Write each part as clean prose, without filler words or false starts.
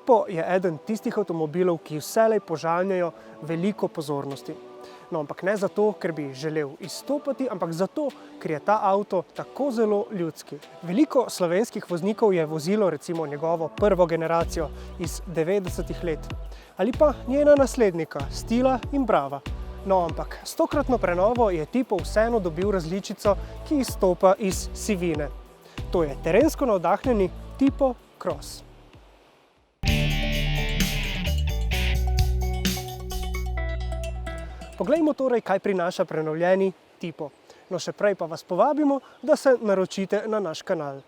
Tipo je eden tistih avtomobilov, ki vselej požanjajo veliko pozornosti. No, ampak ne zato, ker bi želel izstopati, ampak zato, ker je ta avto tako zelo ljudski. Veliko slovenskih voznikov je vozilo recimo njegovo prvo generacijo iz 90-ih let ali pa njena naslednika, Stila in Brava. No, ampak s tokratno prenovo je Tipo vseeno dobil različico, ki izstopa iz sivine. To je terensko navdahnjeni Tipo Cross. Poglejmo torej, kaj prinaša prenovljeni Tipo. No, še prej pa vas povabimo, da se naročite na naš kanal.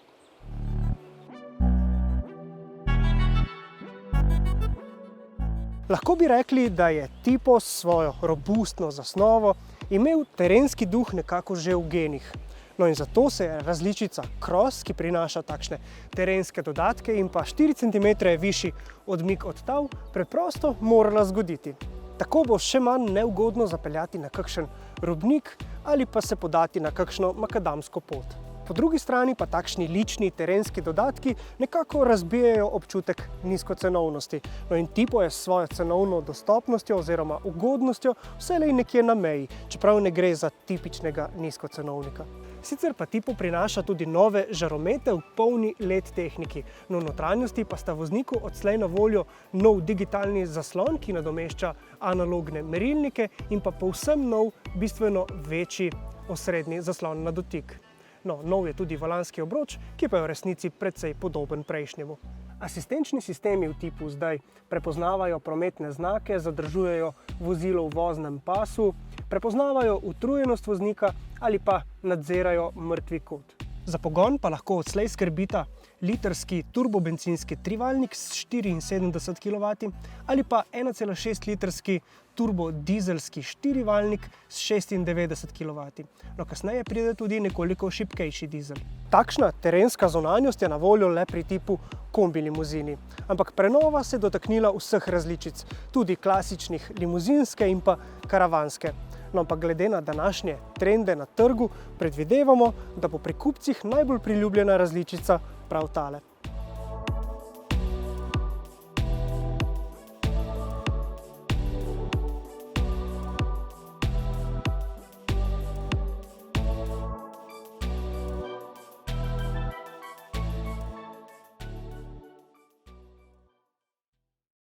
Lahko bi rekli, da je Tipo s svojo robustno zasnovo imel terenski duh nekako že v genih. No in zato se je različica Cross, ki prinaša takšne terenske dodatke in pa 4 cm višji odmik od tal, preprosto morala zgoditi. Tako bo še manj neugodno zapeljati na kakšen robnik ali pa se podati na kakšno makadamsko pot. Po drugi strani pa takšni lični terenski dodatki nekako razbijajo občutek nizkocenovnosti. No in Tipo je s svojo cenovno dostopnostjo oziroma ugodnostjo vselej nekje na meji, čeprav ne gre za tipičnega nizkocenovnika. Sicer pa Tipo prinaša tudi nove žaromete v polni LED tehniki, no v notranjosti pa sta vozniku odslej na voljo nov digitalni zaslon, ki nadomešča analogne merilnike in pa povsem nov, bistveno večji osrednji zaslon na dotik. No, nov je tudi volanski obroč, ki pa je v resnici precej podoben prejšnjemu. Asistenčni sistemi v Tipu zdaj prepoznavajo prometne znake, zadržujejo vozilo v voznem pasu, prepoznavajo utrujenost voznika ali pa nadzirajo mrtvi kot. Za pogon pa lahko odslej skrbita litrski turbobencinski trivaljnik s 74 kW ali pa 1,6 litrski turbodizelski štirivaljnik s 96 kW. No, kasneje pride tudi nekoliko šibkejši dizel. Takšna terenska zunanjost je na voljo le pri Tipu kombi limuzini, ampak prenova se je dotaknila vseh različic, tudi klasičnih limuzinske in pa karavanske. No, ampak glede na današnje trende na trgu predvidevamo, da bo pri kupcih najbolj priljubljena različica prav tale.